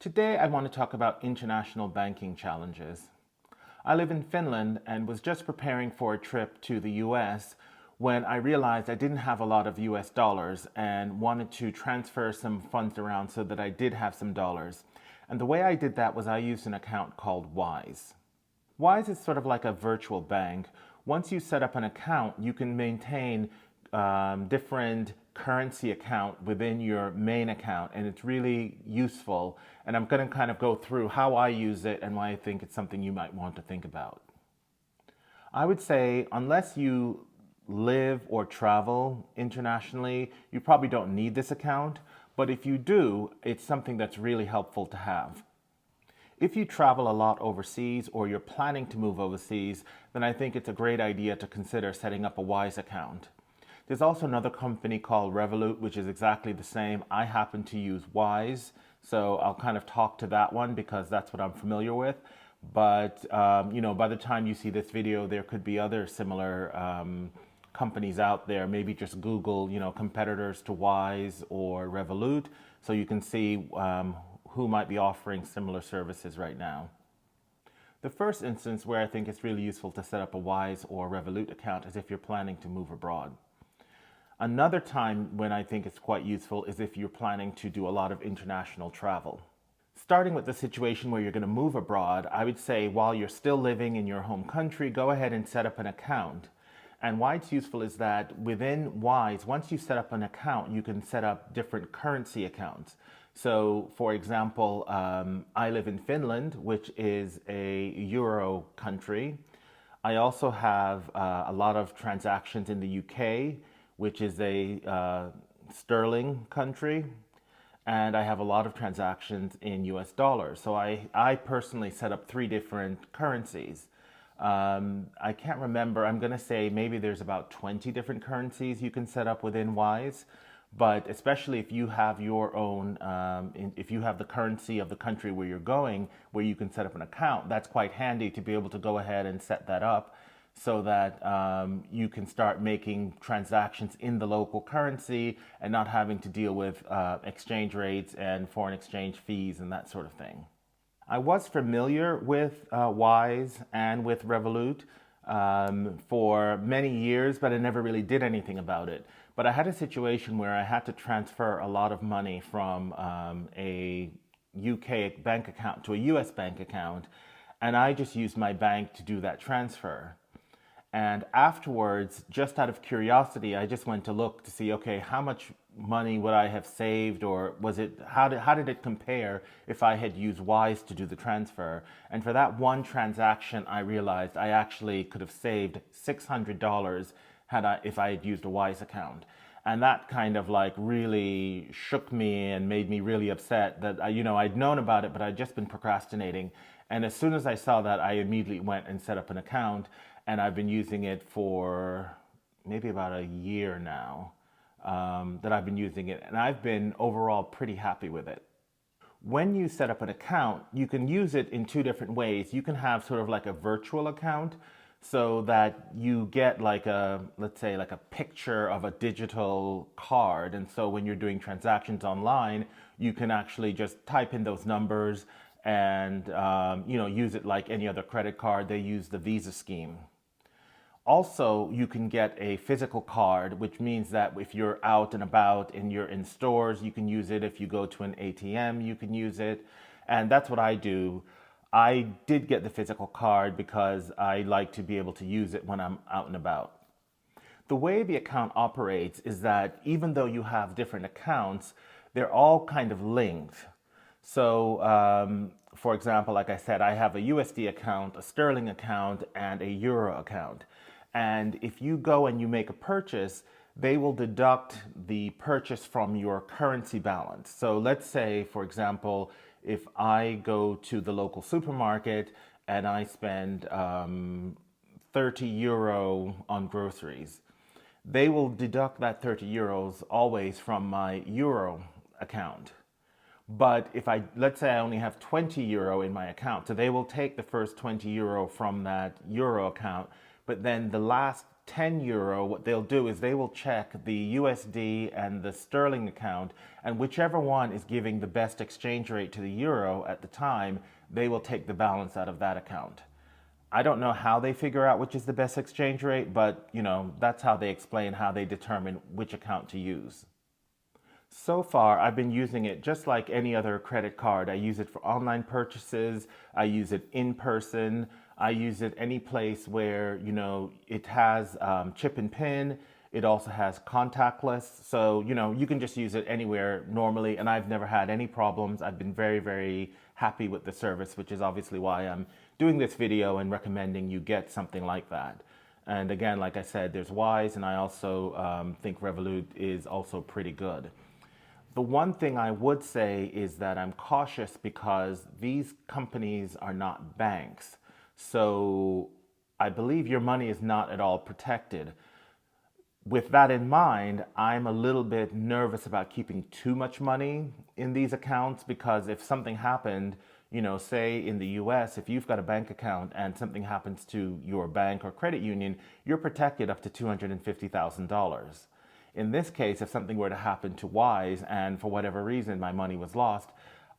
Today, I want to talk about international banking challenges. I live in Finland and was just preparing for a trip to the US when I realized I didn't have a lot of US dollars and wanted to transfer some funds around so that I did have some dollars. And the way I did that was I used an account called Wise. Wise is sort of like a virtual bank. Once you set up an account, you can maintain different currency account within your main account, and it's really useful. And I'm going to kind of go through how I use it and why I think it's something you might want to think about. I would say, unless you live or travel internationally, you probably don't need this account. But if you do, it's something that's really helpful to have. If you travel a lot overseas or you're planning to move overseas, then I think it's a great idea to consider setting up a Wise account. There's also another company called Revolut, which is exactly the same. I happen to use Wise, so I'll kind of talk to that one because that's what I'm familiar with. But by the time you see this video, there could be other similar companies out there. Maybe just Google, competitors to Wise or Revolut, so you can see who might be offering similar services right now. The first instance where I think it's really useful to set up a Wise or Revolut account is if you're planning to move abroad. Another time when I think it's quite useful is if you're planning to do a lot of international travel. Starting with the situation where you're going to move abroad, I would say while you're still living in your home country, go ahead and set up an account. And why it's useful is that within Wise, once you set up an account, you can set up different currency accounts. So, for example, I live in Finland, which is a Euro country. I also have a lot of transactions in the UK, which is a sterling country, and I have a lot of transactions in US dollars. So I personally set up 3 different currencies. I can't remember, I'm going to say maybe there's about 20 different currencies you can set up within Wise. But especially if you have your own, if you have the currency of the country where you're going, where you can set up an account, that's quite handy to be able to go ahead and set that up so that you can start making transactions in the local currency and not having to deal with exchange rates and foreign exchange fees and that sort of thing. I was familiar with Wise and with Revolut for many years, but I never really did anything about it. But I had a situation where I had to transfer a lot of money from a UK bank account to a US bank account, and I just used my bank to do that transfer. And afterwards, just out of curiosity, I just went to look to see, okay, how much money would I have saved, or was it, how did it compare if I had used Wise to do the transfer? And for that one transaction, I realized I actually could have saved $600 if I had used a Wise account. And that kind of like really shook me and made me really upset that, I'd known about it, but I'd just been procrastinating. And as soon as I saw that, I immediately went and set up an account, and I've been using it for maybe about a year now that I've been using it, and I've been overall pretty happy with it. When you set up an account, you can use it in 2 different ways. You can have sort of like a virtual account so that you get like let's say like a picture of a digital card. And so when you're doing transactions online, you can actually just type in those numbers and, use it like any other credit card. They use the Visa scheme. Also, you can get a physical card, which means that if you're out and about and you're in stores, you can use it. If you go to an ATM, you can use it. And that's what I do. I did get the physical card because I like to be able to use it when I'm out and about. The way the account operates is that even though you have different accounts, they're all kind of linked. So, for example, like I said, I have a USD account, a sterling account, and a euro account. And if you go and you make a purchase, they will deduct the purchase from your currency balance. So let's say, for example, if I go to the local supermarket and I spend 30 euro on groceries, they will deduct that 30 euros always from my euro account. But if let's say I only have 20 euro in my account, so they will take the first 20 euro from that euro account, but then the last €10, what they'll do is they will check the USD and the sterling account, and whichever one is giving the best exchange rate to the euro at the time, they will take the balance out of that account. I don't know how they figure out which is the best exchange rate, but that's how they explain how they determine which account to use. So far, I've been using it just like any other credit card. I use it for online purchases. I use it in person. I use it any place where, it has chip and pin. It also has contactless. So, you can just use it anywhere normally. And I've never had any problems. I've been very, very happy with the service, which is obviously why I'm doing this video and recommending you get something like that. And again, like I said, there's Wise, and I also think Revolut is also pretty good. The one thing I would say is that I'm cautious because these companies are not banks. So I believe your money is not at all protected. With that in mind, I'm a little bit nervous about keeping too much money in these accounts because if something happened, say in the US, if you've got a bank account and something happens to your bank or credit union, you're protected up to $250,000. In this case, if something were to happen to Wise and for whatever reason my money was lost,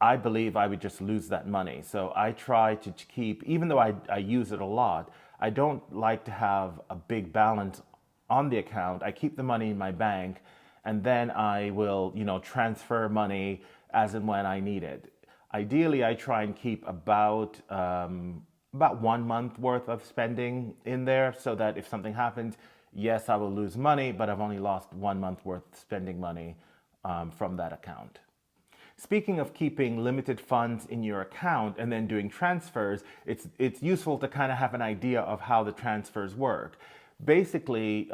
I believe I would just lose that money. So I try to keep, even though I use it a lot, I don't like to have a big balance on the account. I keep the money in my bank and then I will, transfer money as and when I need it. Ideally, I try and keep about 1 month worth of spending in there so that if something happens, yes, I will lose money, but I've only lost 1 month worth spending money from that account. Speaking of keeping limited funds in your account and then doing transfers, it's useful to kind of have an idea of how the transfers work. Basically,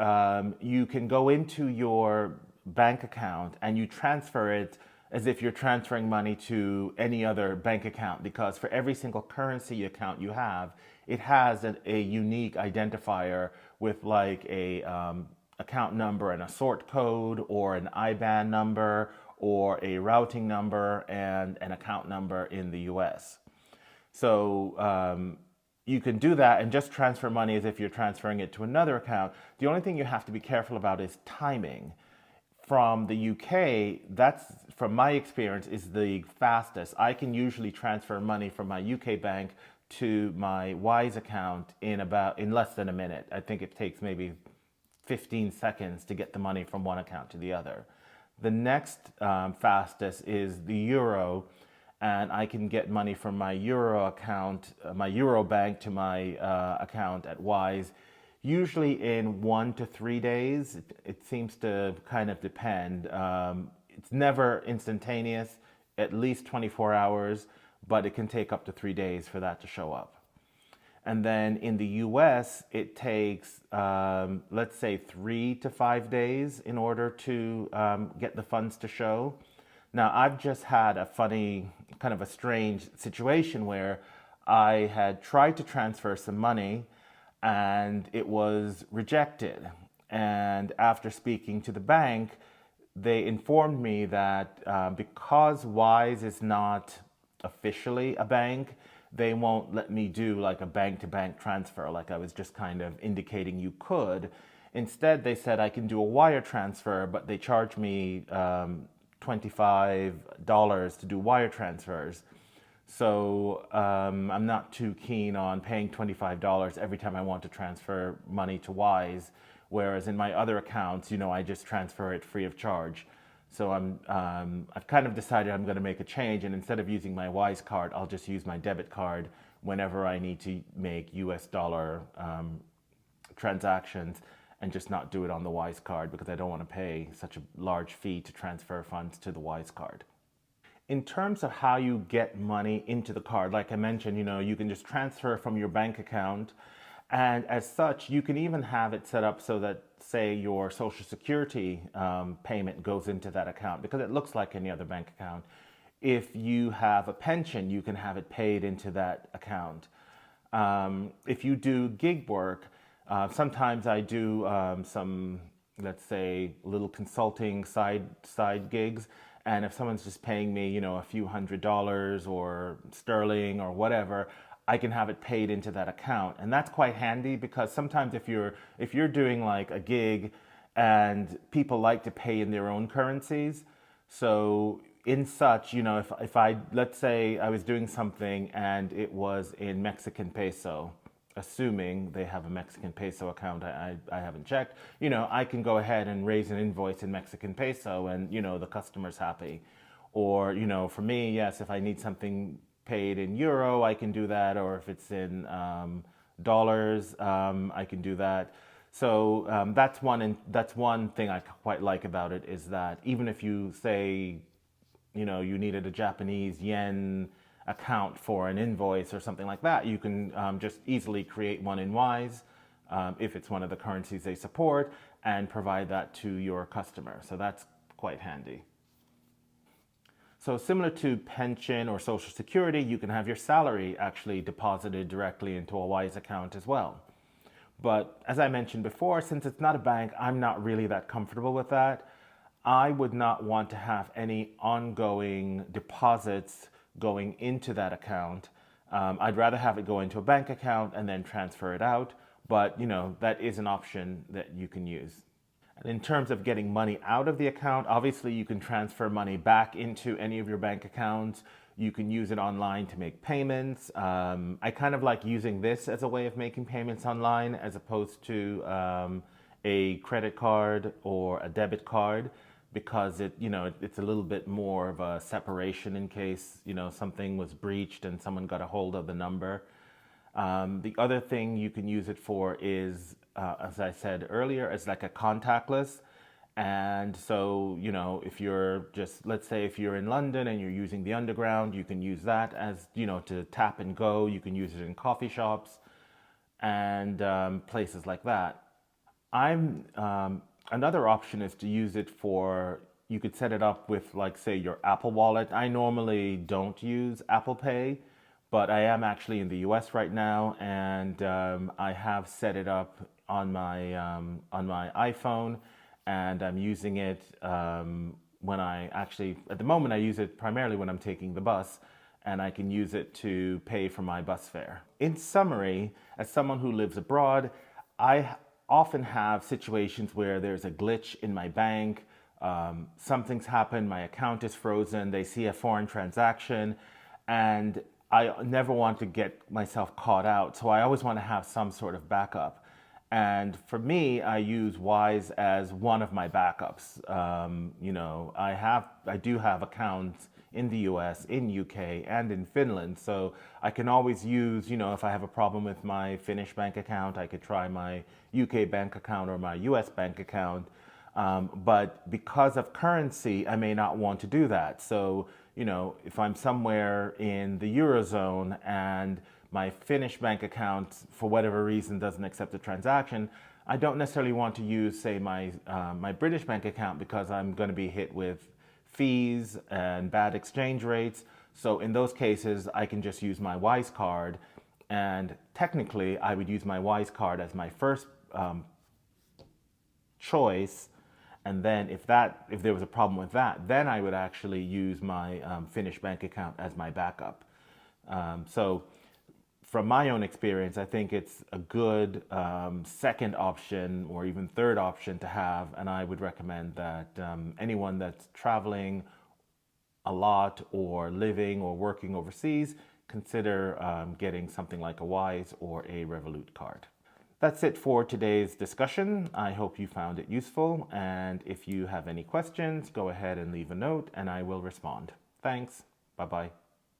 you can go into your bank account and you transfer it as if you're transferring money to any other bank account, because for every single currency account you have, it has a unique identifier with like a account number and a sort code or an IBAN number or a routing number and an account number in the US. So you can do that and just transfer money as if you're transferring it to another account. The only thing you have to be careful about is timing. From the UK, that's, from my experience, is the fastest. I can usually transfer money from my UK bank to my Wise account in less than a minute. I think it takes maybe 15 seconds to get the money from one account to the other. The next fastest is the euro, and I can get money from my euro account, my euro bank to my account at Wise, usually in 1 to 3 days. It seems to kind of depend. It's never instantaneous, at least 24 hours, but it can take up to 3 days for that to show up. And then in the US, it takes, let's say, 3 to 5 days in order to get the funds to show. Now, I've just had a funny, kind of a strange situation where I had tried to transfer some money and it was rejected. And after speaking to the bank, they informed me that because Wise is not officially a bank, they won't let me do like a bank-to-bank transfer like I was just kind of indicating you could. Instead, they said I can do a wire transfer, but they charge me $25 to do wire transfers. So I'm not too keen on paying $25 every time I want to transfer money to Wise, whereas in my other accounts, I just transfer it free of charge. So I've kind of decided I'm going to make a change, and instead of using my Wise card, I'll just use my debit card whenever I need to make US dollar transactions, and just not do it on the Wise card because I don't want to pay such a large fee to transfer funds to the Wise card. In terms of how you get money into the card, like I mentioned, you can just transfer from your bank account. And as such, you can even have it set up so that, say, your Social Security payment goes into that account because it looks like any other bank account. If you have a pension, you can have it paid into that account. If you do gig work, sometimes I do some, let's say, little consulting side gigs. And if someone's just paying me, a few $100s or sterling or whatever, I can have it paid into that account. And that's quite handy because sometimes if you're doing like a gig and people like to pay in their own currencies, so in such, if I, let's say I was doing something and it was in Mexican peso, assuming they have a Mexican peso account, I haven't checked, I can go ahead and raise an invoice in Mexican peso and, the customer's happy. Or, for me, yes, if I need something paid in euro, I can do that. Or if it's in dollars, I can do that. So that's one thing I quite like about it is that even if you say, you needed a Japanese yen account for an invoice or something like that, you can just easily create one in Wise if it's one of the currencies they support and provide that to your customer. So that's quite handy. So similar to pension or social security, you can have your salary actually deposited directly into a Wise account as well. But as I mentioned before, since it's not a bank, I'm not really that comfortable with that. I would not want to have any ongoing deposits going into that account. I'd rather have it go into a bank account and then transfer it out. But that is an option that you can use. And in terms of getting money out of the account, obviously you can transfer money back into any of your bank accounts. You can use it online to make payments. I kind of like using this as a way of making payments online as opposed to a credit card or a debit card because it's a little bit more of a separation in case something was breached and someone got a hold of the number. The other thing you can use it for is, as I said earlier, as like a contactless. And so, if you're just, let's say if you're in London and you're using the underground, you can use that as, to tap and go. You can use it in coffee shops and places like that. Another option is to use it for, you could set it up with like, say, your Apple Wallet. I normally don't use Apple Pay, but I am actually in the US right now, and I have set it up on my iPhone, and I'm using it when at the moment I use it primarily when I'm taking the bus, and I can use it to pay for my bus fare. In summary, as someone who lives abroad, I often have situations where there's a glitch in my bank. Something's happened, my account is frozen, they see a foreign transaction, and I never want to get myself caught out. So I always want to have some sort of backup. And for me, I use Wise as one of my backups. I do have accounts in the US, in UK, and in Finland. So I can always use, if I have a problem with my Finnish bank account, I could try my UK bank account or my US bank account. But because of currency, I may not want to do that. So, if I'm somewhere in the Eurozone and my Finnish bank account, for whatever reason, doesn't accept a transaction, I don't necessarily want to use, say, my British bank account because I'm going to be hit with fees and bad exchange rates. So in those cases, I can just use my Wise card. And technically, I would use my Wise card as my first choice. And then if there was a problem with that, then I would actually use my Finnish bank account as my backup. So from my own experience, I think it's a good second option or even third option to have. And I would recommend that anyone that's traveling a lot or living or working overseas, consider getting something like a Wise or a Revolut card. That's it for today's discussion. I hope you found it useful. And if you have any questions, go ahead and leave a note and I will respond. Thanks. Bye-bye.